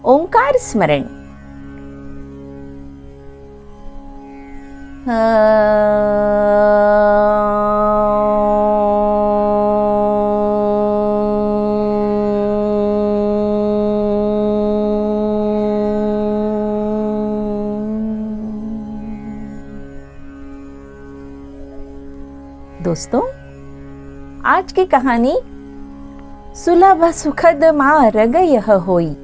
ओंकार स्मरण। दोस्तों, आज की कहानी सुलभ सुखद मार्ग यह होई।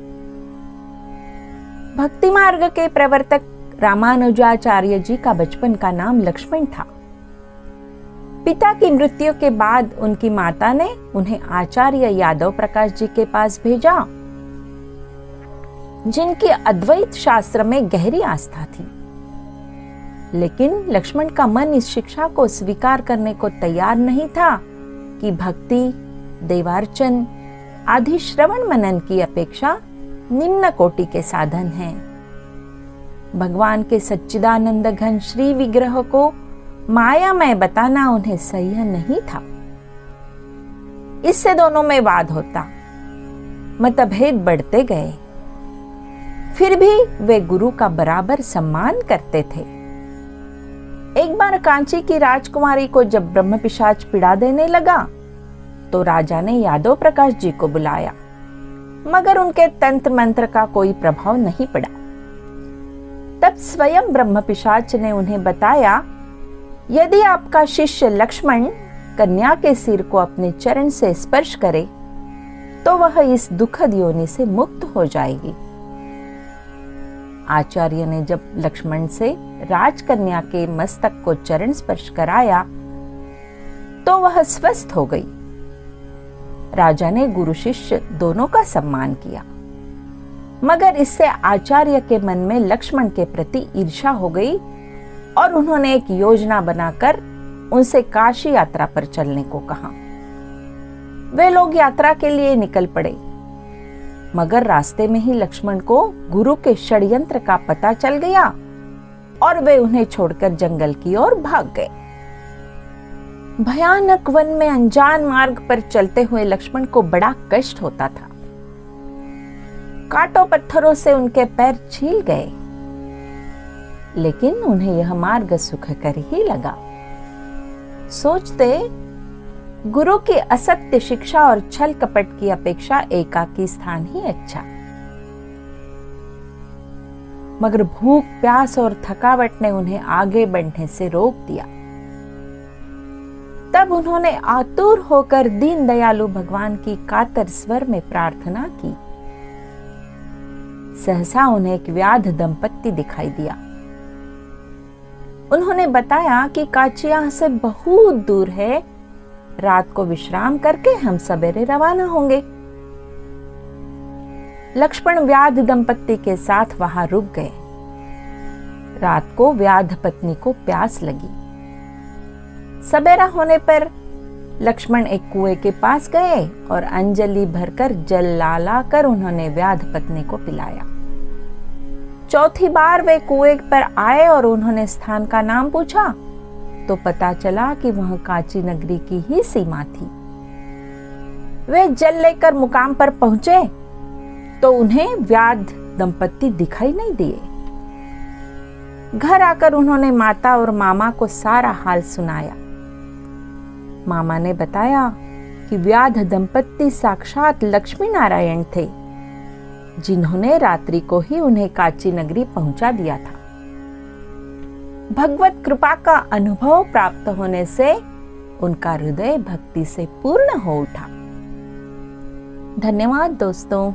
भक्ति मार्ग के प्रवर्तक रामानुजाचार्य जी का बचपन का नाम लक्ष्मण था। पिता की मृत्यु के बाद उनकी माता ने उन्हें आचार्य यादव प्रकाश जी के पास भेजा, जिनकी अद्वैत शास्त्र में गहरी आस्था थी। लेकिन लक्ष्मण का मन इस शिक्षा को स्वीकार करने को तैयार नहीं था कि भक्ति, देवार्चन आदि श्रवण मनन की अपेक्षा निम्न कोटि के साधन हैं। भगवान के सच्चिदानंद घन श्री विग्रह को मायामय बताना उन्हें सह्य नहीं था। इससे दोनों में वाद होता, मतभेद बढ़ते गए। फिर भी वे गुरु का बराबर सम्मान करते थे। एक बार कांची की राजकुमारी को जब ब्रह्म पिशाच पीड़ा देने लगा तो राजा ने यादव प्रकाश जी को बुलाया, मगर उनके तंत्र मंत्र का कोई प्रभाव नहीं पड़ा। तब स्वयं ब्रह्म पिशाच ने उन्हें बताया, यदि आपका शिष्य लक्ष्मण कन्या के सिर को अपने चरण से स्पर्श करे तो वह इस दुखद योनि से मुक्त हो जाएगी। आचार्य ने जब लक्ष्मण से राजकन्या के मस्तक को चरण स्पर्श कराया तो वह स्वस्थ हो गई। राजा ने गुरु शिष्य दोनों का सम्मान किया, मगर इससे आचार्य के मन में लक्ष्मण के प्रति ईर्ष्या हो गई और उन्होंने एक योजना बनाकर उनसे काशी यात्रा पर चलने को कहा। वे लोग यात्रा के लिए निकल पड़े, मगर रास्ते में ही लक्ष्मण को गुरु के षड्यंत्र का पता चल गया और वे उन्हें छोड़कर जंगल की ओर भाग गए। भयानक वन में अनजान मार्ग पर चलते हुए लक्ष्मण को बड़ा कष्ट होता था। कांटों पत्थरों से उनके पैर छील गए, लेकिन उन्हें यह मार्ग सुखकर ही लगा। सोचते, गुरु की असत्य शिक्षा और छल कपट की अपेक्षा एकाकी स्थान ही अच्छा। मगर भूख, प्यास और थकावट ने उन्हें आगे बढ़ने से रोक दिया। तब उन्होंने आतुर होकर दीन दयालु भगवान की कातर स्वर में प्रार्थना की। सहसा उन्हें एक व्याध दंपत्ति दिखाई दिया। उन्होंने बताया कि काची यहां से बहुत दूर है, रात को विश्राम करके हम सवेरे रवाना होंगे। लक्ष्मण व्याध दंपत्ति के साथ वहां रुक गए। रात को व्याध पत्नी को प्यास लगी। सवेरा होने पर लक्ष्मण एक कुएं के पास गए और अंजलि भरकर जल ला कर उन्होंने व्याध पत्नी को पिलाया। चौथी बार वे कुएं पर आए और उन्होंने स्थान का नाम पूछा तो पता चला कि वह काची नगरी की ही सीमा थी। वे जल लेकर मुकाम पर पहुंचे तो उन्हें व्याध दंपत्ति दिखाई नहीं दिए। घर आकर उन्होंने माता और मामा को सारा हाल सुनाया। मामा ने बताया कि व्याध दंपत्ति साक्षात लक्ष्मी नारायण थे, जिन्होंने रात्रि को ही उन्हें काची नगरी पहुंचा दिया था। भगवत कृपा का अनुभव प्राप्त होने से उनका हृदय भक्ति से पूर्ण हो उठा। धन्यवाद दोस्तों।